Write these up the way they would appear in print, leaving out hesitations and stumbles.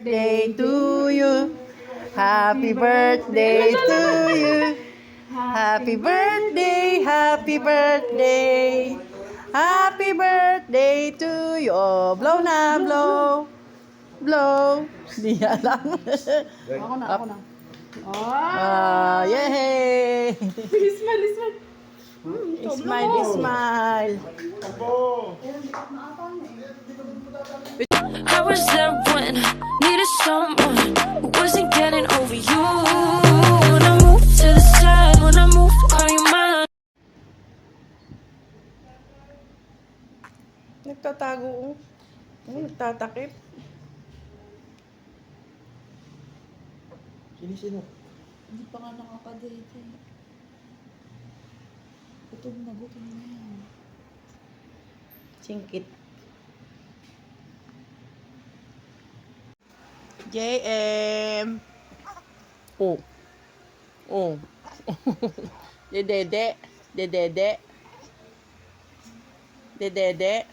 Day to you. Happy birthday to you. Happy birthday, happy birthday. Happy birthday to you. Oh, blow na, blow. Blow. Di alam. Ako na. Ah! Yay! Smile, smile. Smile, smile. I was there when I needed someone who wasn't getting over you. When I moved to the side, when I moved, are you mine? Nagtatago. Nagtatakip. Sino? Hindi pa nga nakakadate. Gutom na yan. Singkit. JM. Oh. Oh. Dedede. Dedede. Dedede.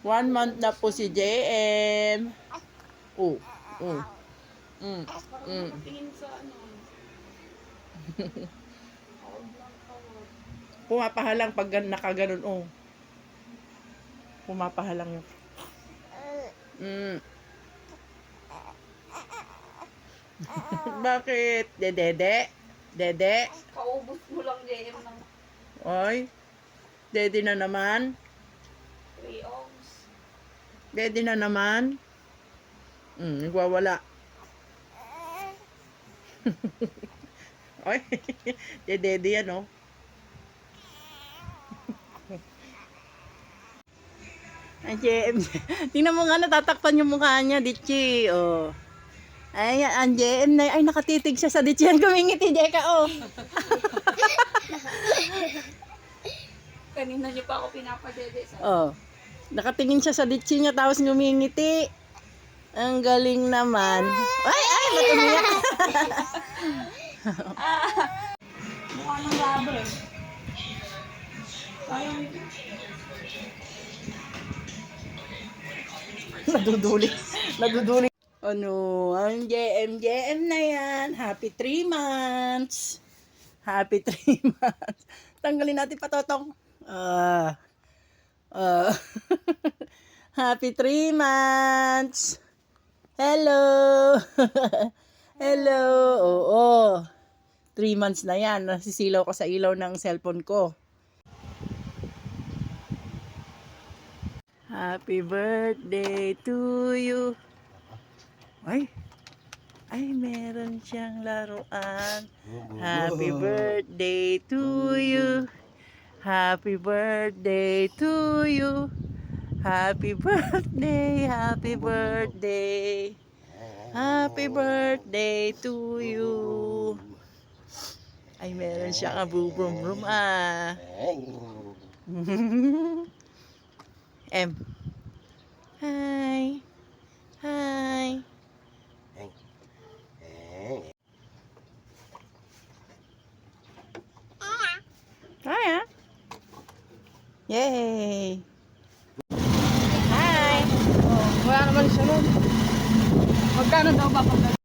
1 month na po si JM. Oh. Oh. Tingin sa ano. Pumapahalang pag nakaganon, oh. Pumapahalang yun. Bakit? Dede? Dede? Kaubos mo lang JM ng Oy. Dede na naman. 3 ounce. Dede na naman. Nagwawala. Oy. Dede yan, oh. Ay, JM. Tingnan mo nga, natatakpan yung mukha niya, Dichi. Oh. Ay, ang JM na, ay, nakatitig siya sa Dichi. Ang kumingiti, Jeka, oh. Kanina niyo pa ako pinapadede sa... Oh. Nakatingin siya sa Dichi niya, tapos ngumingiti. Ang galing naman. Ay, ba't umiyak? Mukha ng rubber. Sayang. Naduduli. Ano, ang JM na yan. Happy 3 months. Happy 3 months. Tanggalin natin patotong. Happy 3 months. Hello. Hello. Oo. 3 months na yan. Nasisilaw ko sa ilaw ng cellphone ko. Happy birthday to you. Ay, meron siyang laruan. Happy birthday to you. Happy birthday to you. Happy birthday, happy birthday. Happy birthday to you. Ay, meron siyang abubrum-brum, ah. M. Hi. Hi. Hi, ah. Yay. Hi. Oh, wala naman siya nun. Magkano daw ba pag...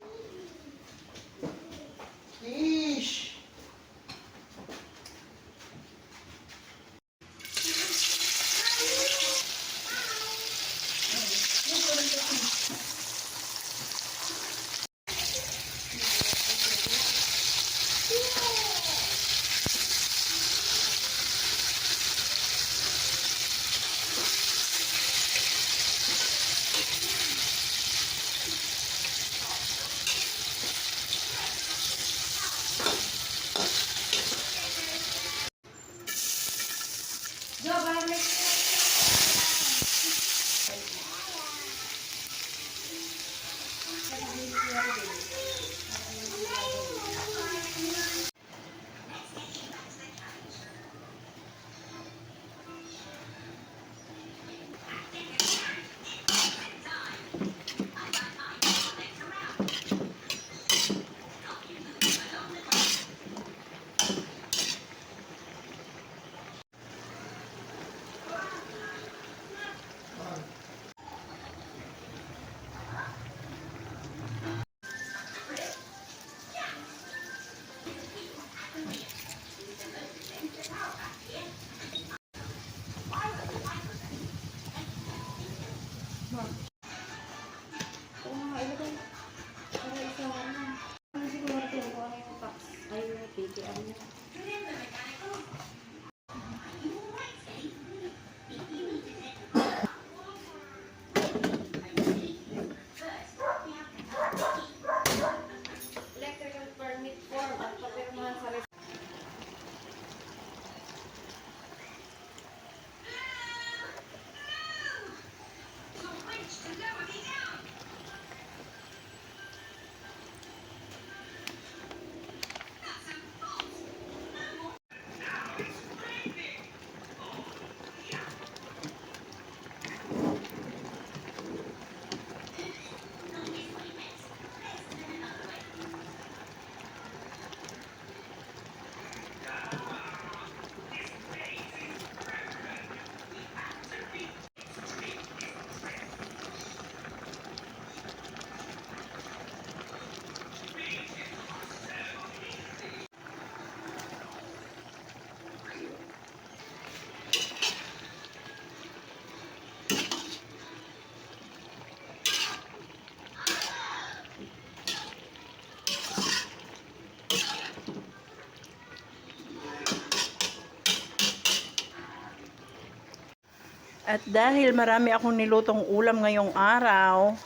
At dahil marami akong nilutong ulam ngayong araw,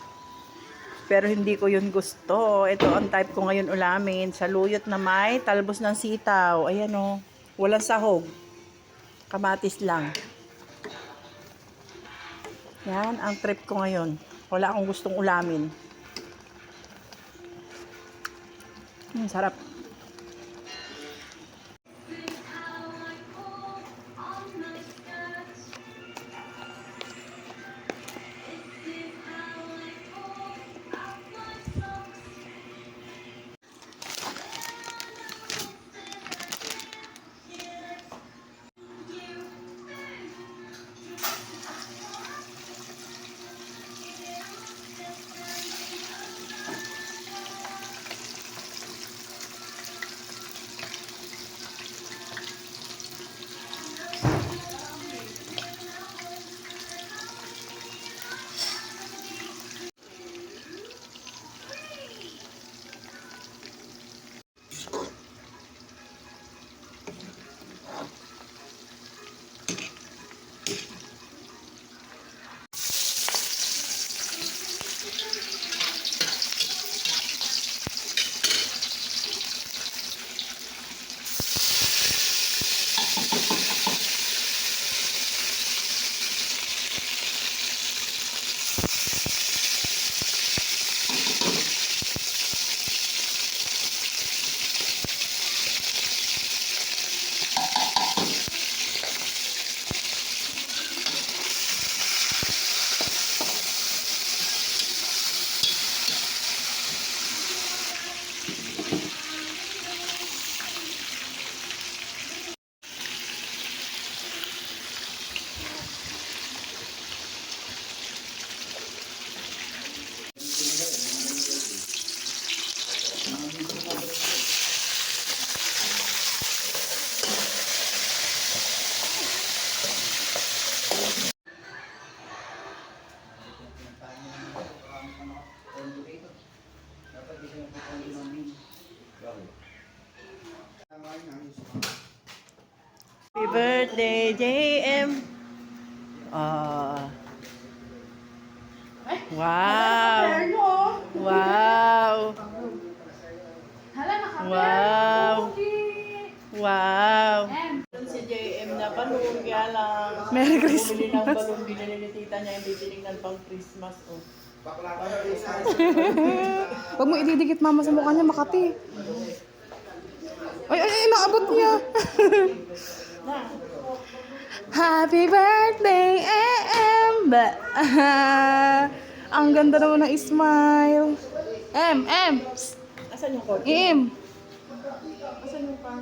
pero hindi ko yun gusto. Ito ang type ko ngayon ulamin. Saluyot na may talbos ng sitaw. Ayan o. Walang sahog. Kamatis lang. Yan ang trip ko ngayon. Wala akong gustong ulamin. Sarap. Happy birthday, JM. Wow. Wow. Wow. Wow. Si JM na balon, kaya lang. Merry Christmas. Bumili ng balon, binili ni tita niya, hindi tinignan pang Christmas. Oh. Huwag mo ididikit mama sa mukha niya, Makati. Ay, naabot niya. Happy birthday, M. Ang ganda naman ng smile. M. Asan yung kotse? M. Asan yung pa?